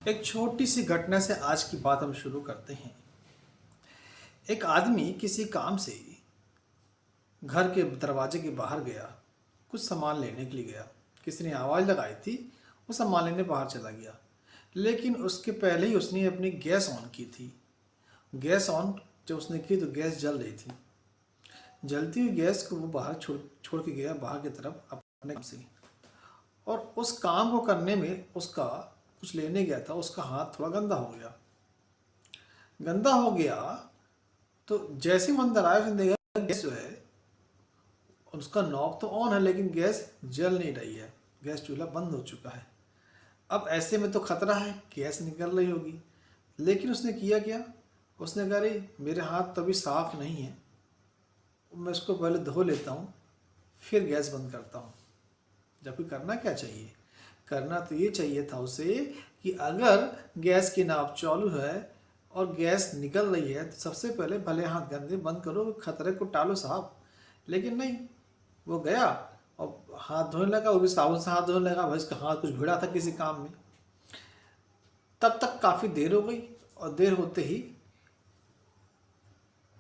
एक छोटी सी घटना से आज की बात हम शुरू करते हैं। एक आदमी किसी काम से घर के दरवाजे के बाहर गया। कुछ सामान लेने के लिए गया। किसी ने आवाज़ लगाई थी, वो सामान लेने बाहर चला गया। लेकिन उसके पहले ही उसने अपनी गैस ऑन की थी। गैस ऑन जब उसने की तो गैस जल रही थी। जलती हुई गैस को वो बाहर छोड़ छोड़ के गया, बाहर की तरफ अपने काम से। और उस काम को करने में उसका कुछ लेने गया था, उसका हाथ थोड़ा गंदा हो गया। गंदा हो गया तो जैसे ही वो अंदर आया, उसने देखा गैस जो है, उसका नॉब तो ऑन है लेकिन गैस जल नहीं रही है। गैस चूल्हा बंद हो चुका है। अब ऐसे में तो खतरा है, गैस निकल रही होगी। लेकिन उसने किया क्या? उसने कहा अरे मेरे हाथ तो अभी साफ नहीं है, मैं इसको पहले धो लेता हूँ, फिर गैस बंद करता हूँ। जबकि करना क्या चाहिए? करना तो ये चाहिए था उसे कि अगर गैस की नाप चालू है और गैस निकल रही है तो सबसे पहले भले हाथ गंदे बंद करो, खतरे को टालो साहब। लेकिन नहीं, वो गया और हाथ धोने लगा, वो भी साबुन से हाथ धोने लगा। भाई उसका हाथ कुछ भिड़ा था किसी काम में। तब तक काफ़ी देर हो गई और देर होते ही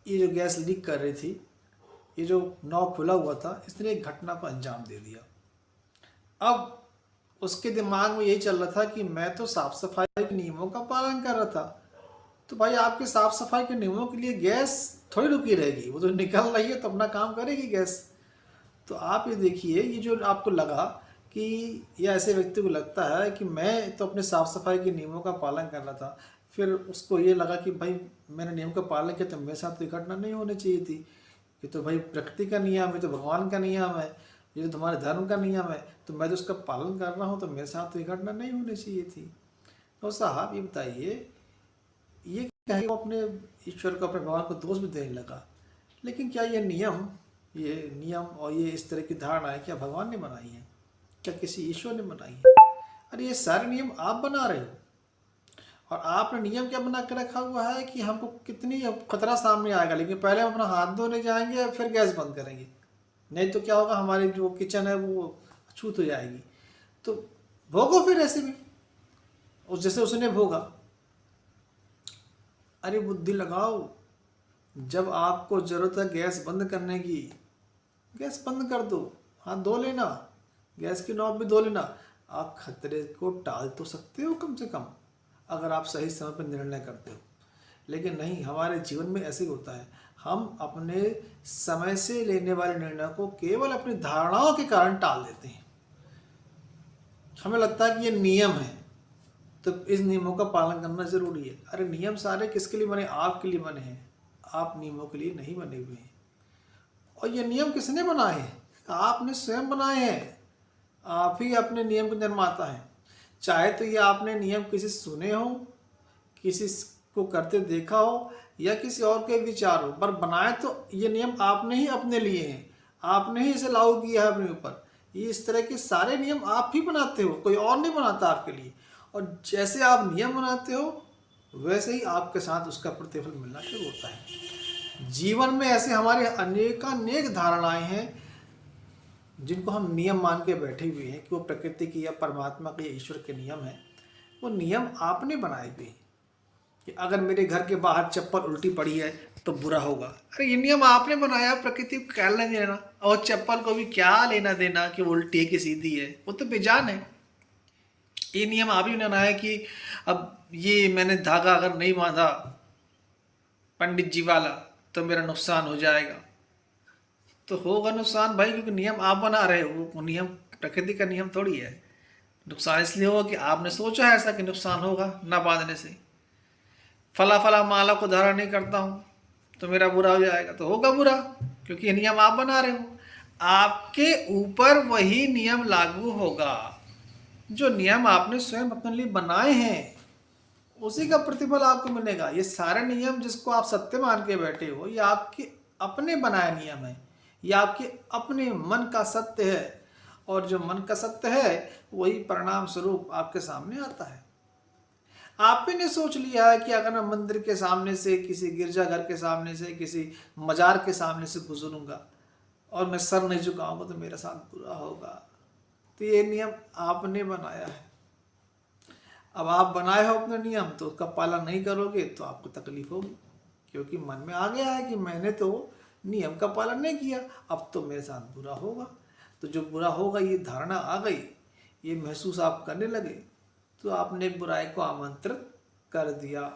ये जो गैस लीक कर रही थी, ये जो नॉब खुला हुआ था, इसने एक घटना को अंजाम दे दिया। अब उसके दिमाग में यही चल रहा था कि मैं तो साफ सफाई के नियमों का पालन कर रहा था। तो भाई आपके साफ सफाई के नियमों के लिए गैस थोड़ी रुकी रहेगी, वो तो निकल रही है तो अपना काम करेगी गैस। तो आप ये देखिए, ये जो आपको लगा कि ये ऐसे व्यक्ति को लगता है कि मैं तो अपने साफ सफाई के नियमों का पालन कर रहा था, फिर उसको ये लगा कि भाई मैंने नियम का पालन किया तो मेरे साथ तो ये घटना नहीं होनी चाहिए थी। ये तो भाई प्रकृति का नियम है, तो भगवान का नियम है, ये तो तुम्हारे धर्म का नियम है, तो मैं तो उसका पालन कर रहा हूँ, तो मेरे साथ तो ये घटना नहीं होनी चाहिए थी। तो साहब ये बताइए, ये कहे वो अपने ईश्वर को, अपने भगवान को दोष भी देने लगा। लेकिन क्या ये नियम और ये इस तरह की धारणाएं क्या भगवान ने बनाई हैं? क्या किसी ईश्वर ने बनाई है? अरे ये सारे नियम आप बना रहे हो। और आपने नियम क्या बना के रखा हुआ है कि हमको कितनी खतरा सामने आएगा, लेकिन पहले हम अपना हाथ धोने जाएंगे फिर गैस बंद करेंगे। नहीं तो क्या होगा, हमारी जो किचन है वो अछूत हो जाएगी। तो भोगो फिर ऐसे में, उस जैसे उसने भोगा। अरे बुद्धि लगाओ। जब आपको ज़रूरत है गैस बंद करने की, गैस बंद कर दो, हाथ धो लेना, गैस की नॉब भी धो लेना। आप खतरे को टाल तो सकते हो कम से कम, अगर आप सही समय पर निर्णय करते हो। लेकिन नहीं, हमारे जीवन में ऐसे ही होता है। हम अपने समय से लेने वाले निर्णय को केवल अपनी धारणाओं के कारण टाल देते हैं। हमें लगता है कि ये नियम है तो इस नियमों का पालन करना जरूरी है। अरे नियम सारे किसके लिए बने? आपके लिए बने हैं। आप नियमों के लिए नहीं बने हुए हैं। और ये नियम किसने बनाए हैं? आपने स्वयं बनाए हैं। आप ही अपने नियम के निर्माता हैं। चाहे तो ये आपने नियम किसी से सुने हो, किसी को करते देखा हो, या किसी और के विचार हो, पर बनाए तो ये नियम आपने ही अपने लिए हैं। आपने ही इसे लागू किया है अपने ऊपर। ये इस तरह के सारे नियम आप ही बनाते हो, कोई और नहीं बनाता आपके लिए। और जैसे आप नियम बनाते हो वैसे ही आपके साथ उसका प्रतिफल मिलना शुरू होता है। जीवन में ऐसे हमारे अनेकानेक धारणाएं हैं जिनको हम नियम मान के बैठे हुए हैं कि वो प्रकृति की या परमात्मा के या ईश्वर के नियम हैं। वो नियम आपने बनाए हुए हैं कि अगर मेरे घर के बाहर चप्पल उल्टी पड़ी है तो बुरा होगा। अरे ये नियम आपने बनाया, प्रकृति को क्या लेना देना, और चप्पल को भी क्या लेना देना कि वो उल्टी है कि सीधी है, वो तो बेजान है। ये नियम आप ही बनाया कि अब ये मैंने धागा अगर नहीं बांधा पंडित जी वाला तो मेरा नुकसान हो जाएगा। तो होगा नुकसान भाई, क्योंकि नियम आप बना रहे हो, वो नियम प्रकृति का नियम थोड़ी है। नुकसान इसलिए होगा कि आपने सोचा है ऐसा कि नुकसान होगा ना बांधने से। फला फला माला को धारण नहीं करता हूँ तो मेरा बुरा हो जाएगा, तो होगा बुरा, क्योंकि ये नियम आप बना रहे हो। आपके ऊपर वही नियम लागू होगा जो नियम आपने स्वयं अपने लिए बनाए हैं, उसी का प्रतिफल आपको मिलेगा। ये सारे नियम जिसको आप सत्य मान के बैठे हो, ये आपके अपने बनाए नियम है, ये आपके अपने मन का सत्य है। और जो मन का सत्य है वही परिणाम स्वरूप आपके सामने आता है। आप ही ने सोच लिया है कि अगर मैं मंदिर के सामने से, किसी गिरजाघर के सामने से, किसी मजार के सामने से गुजरूंगा और मैं सर नहीं झुकाऊंगा तो मेरे साथ बुरा होगा। तो ये नियम आपने बनाया है। अब आप बनाए हो अपना नियम तो उसका पालन नहीं करोगे तो आपको तकलीफ होगी, क्योंकि मन में आ गया है कि मैंने तो नियम का पालन नहीं किया, अब तो मेरे साथ बुरा होगा। तो जो बुरा होगा ये धारणा आ गई, ये महसूस आप करने लगे, तो आपने एक बुराई को आमंत्रित कर दिया,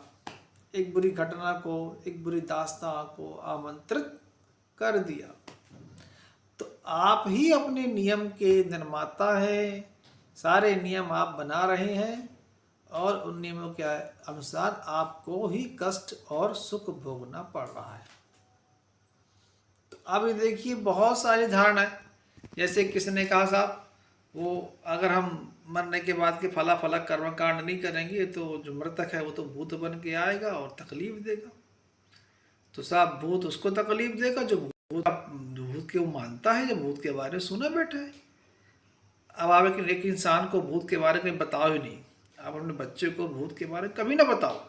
एक बुरी घटना को, एक बुरी दास्तां को आमंत्रित कर दिया। तो आप ही अपने नियम के निर्माता हैं, सारे नियम आप बना रहे हैं और उन नियमों के अनुसार आपको ही कष्ट और सुख भोगना पड़ रहा है। तो अब ये देखिए बहुत सारी धारणाएं, जैसे किसने कहा साहब वो अगर हम मरने के बाद के फला फला कर्मकांड नहीं करेंगे तो जो मृतक है वो तो भूत बन के आएगा और तकलीफ देगा। तो साहब भूत उसको तकलीफ देगा जो भूत के वो मानता है, जो भूत के बारे में सुना बैठा है। अब आप एक इंसान को भूत के बारे में बताओ ही नहीं, आप अपने बच्चे को भूत के बारे में कभी ना बताओ,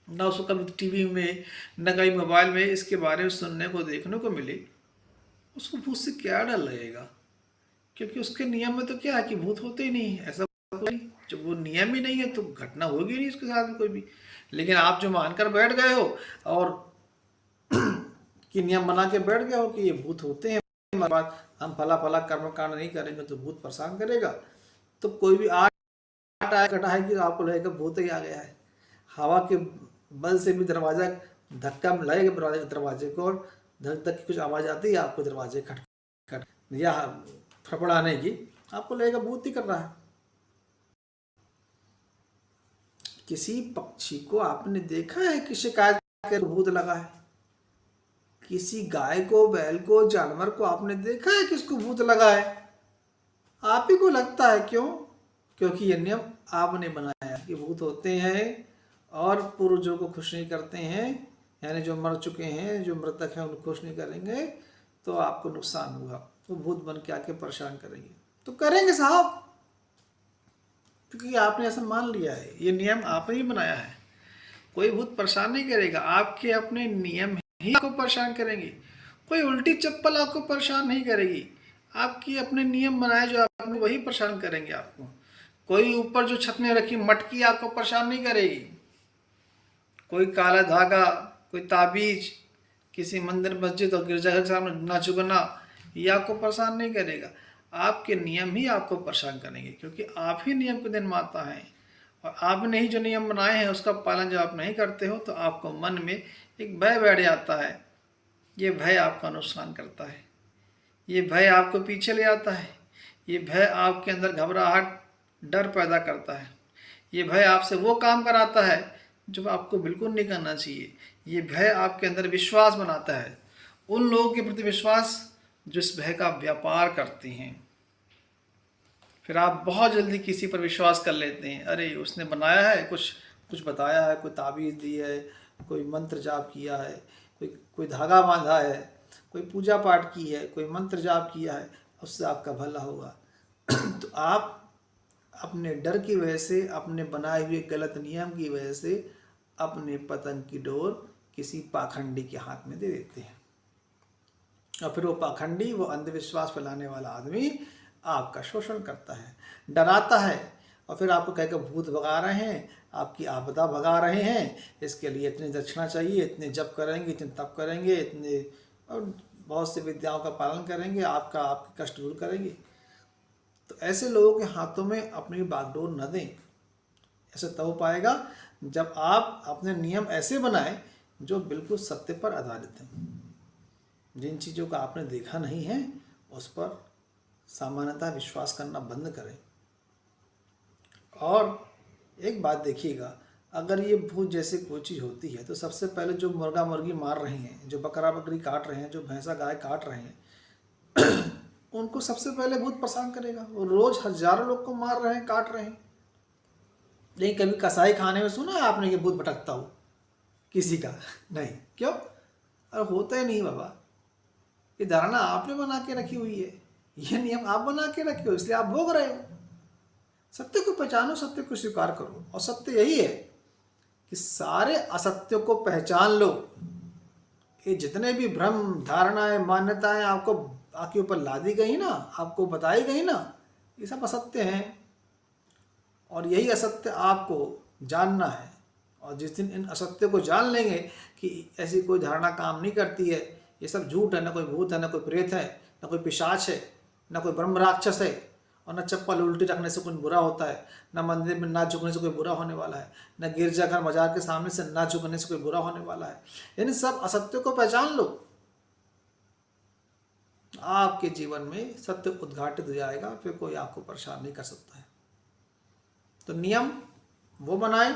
ना उसको कभी टीवी में न कहीं मोबाइल में इसके बारे में सुनने को देखने को मिले, उसको भूत से क्या डर लगेगा? क्योंकि उसके नियम में तो क्या है कि भूत होते ही नहीं, ऐसा कोई नहीं, जब वो नियम ही नहीं है तो घटना होगी नहीं उसके साथ में कोई भी। लेकिन आप जो मानकर बैठ गए हो और कि नियम बना के बैठ गए हो कि ये भूत होते हैं, बाद हम फला फला कर्मकांड नहीं करेंगे तो भूत परेशान करेगा, तो कोई भी आट आया घटा है कि आपको लगेगा भूत ही आ गया है। हवा के बल से भी दरवाजा धक्का लगेगा दरवाजे को, और धक धक की कुछ आवाज आती है, आपको दरवाजे खट या फड़फड़ाने की, आपको लगेगा भूत ही कर रहा है। किसी पक्षी को आपने देखा है कि शिकायत कर भूत लगा है? किसी गाय को, बैल को, जानवर को आपने देखा है कि इसको भूत लगा है? आप ही को लगता है। क्यों? क्योंकि ये नियम आपने बनाया कि भूत होते हैं और पूर्वजों को खुश नहीं करते हैं, यानी जो मर चुके हैं, जो मृतक हैं उनको खुश नहीं करेंगे तो आपको नुकसान होगा, वो भूत बन के आके परेशान करेंगे। तो करेंगे साहब, क्योंकि आपने ऐसा मान लिया है, ये नियम आपने ही बनाया है। कोई भूत परेशान नहीं करेगा, आपके अपने नियम ही आपको परेशान करेंगे। कोई उल्टी चप्पल आपको परेशान नहीं करेगी, आपकी अपने नियम बनाए जो आपने वही परेशान करेंगे आपको। कोई ऊपर जो छत में रखी मटकी आपको परेशान नहीं करेगी, कोई काला धागा, कोई ताबीज, किसी मंदिर मस्जिद और गिरजाघर के सामने ना चुगना, ये आपको परेशान नहीं करेगा। आपके नियम ही आपको परेशान करेंगे, क्योंकि आप ही नियम के निर्माता हैं और आपने ही जो नियम बनाए हैं उसका पालन जब आप नहीं करते हो तो आपको मन में एक भय बैठ जाता है। ये भय आपका नुकसान करता है, ये भय आपको पीछे ले आता है, ये भय आपके अंदर घबराहट, डर पैदा करता है, ये भय आपसे वो काम कराता है जो आपको बिल्कुल नहीं करना चाहिए। ये भय आपके अंदर विश्वास बनाता है, उन लोगों के प्रति विश्वास जो इस भय का व्यापार करते हैं। फिर आप बहुत जल्दी किसी पर विश्वास कर लेते हैं, अरे उसने बनाया है, कुछ बताया है, कोई ताबीज़ दी है, कोई मंत्र जाप किया है, कोई धागा बांधा है, कोई पूजा पाठ की है, कोई मंत्र जाप किया है, उससे आपका भला होगा। तो आप अपने डर की वजह से, अपने बनाए हुए गलत नियम की वजह से अपने पतन की डोर किसी पाखंडी के हाथ में दे देते हैं, और फिर वो पाखंडी, वो अंधविश्वास फैलाने वाला आदमी आपका शोषण करता है, डराता है, और फिर आपको कहकर भूत भगा रहे हैं, आपकी आपदा भगा रहे हैं, इसके लिए इतनी दक्षिणा चाहिए, इतने जप करेंगे, इतने तप करेंगे, इतने और बहुत सी विद्याओं का पालन करेंगे, आपके कष्ट दूर करेंगे। तो ऐसे लोगों के हाथों में अपनी बागडोर न दें। ऐसे तब हो पाएगा जब आप अपने नियम ऐसे बनाएं जो बिल्कुल सत्य पर आधारित हैं। जिन चीज़ों का आपने देखा नहीं है उस पर सामान्यतः विश्वास करना बंद करें। और एक बात देखिएगा, अगर ये भूत जैसे कोई चीज़ होती है तो सबसे पहले जो मुर्गा मुर्गी मार रहे हैं, जो बकरा बकरी काट रहे हैं, जो भैंसा गाय काट रहे हैं उनको सबसे पहले भूत परेशान करेगा। वो रोज हजारों लोग को मार रहे हैं, काट रहे हैं। लेकिन कभी कसाई खाने में सुना है आपने कि भूत भटकता हो किसी का? नहीं। क्यों? अरे होता ही नहीं बाबा, ये धारणा आपने बना के रखी हुई है, ये नियम आप बना के रखे हो, इसलिए आप भोग रहे हो। सत्य को पहचानो, सत्य को स्वीकार करो, और सत्य यही है कि सारे असत्यों को पहचान लो। ये जितने भी भ्रम, धारणाएं, मान्यताएं आपके ऊपर लादी गई ना, आपको बताई गई ना, ये सब असत्य हैं। और यही असत्य आपको जानना है। और जिस दिन इन असत्य को जान लेंगे कि ऐसी कोई धारणा काम नहीं करती है, ये सब झूठ है, ना कोई भूत है, ना कोई प्रेत है, ना कोई पिशाच है, ना कोई ब्रह्म राक्षस है, और न चप्पल उल्टी रखने से कुछ बुरा होता है, न मंदिर में ना झुकने से कोई बुरा होने वाला है, न गिरजाघर मजार के सामने से ना झुकने से कोई बुरा होने वाला है। इन सब असत्य को पहचान लो, आपके जीवन में सत्य उद्घाटित हो जाएगा, फिर कोई आपको परेशान नहीं कर सकता है। तो नियम वो बनाएं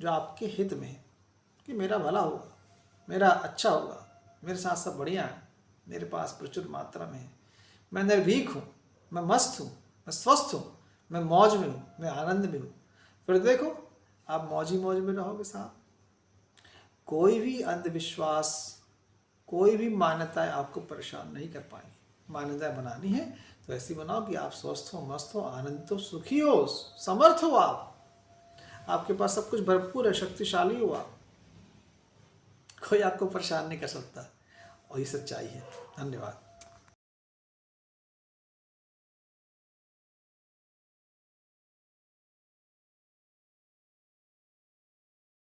जो आपके हित में है, कि मेरा भला होगा, मेरा अच्छा होगा, मेरे साथ सब बढ़िया है, मेरे पास प्रचुर मात्रा में है, मैं निर्भीक हूँ, मैं मस्त हूँ, मैं स्वस्थ हूँ, मैं मौज में हूँ, मैं आनंद में हूँ। फिर देखो आप मौज ही मौज में रहोगे साहब। कोई भी अंधविश्वास, कोई भी मान्यताएं आपको परेशान नहीं कर पाएंगी। मान्यताएं बनानी है तो ऐसी बनाओ कि आप स्वस्थ हो, मस्त हो, आनंदित हो, सुखी हो, समर्थ हो, आपके पास सब कुछ भरपूर है, शक्तिशाली हो आप, कोई आपको परेशान नहीं कर सकता। और ये सच्चाई है। धन्यवाद।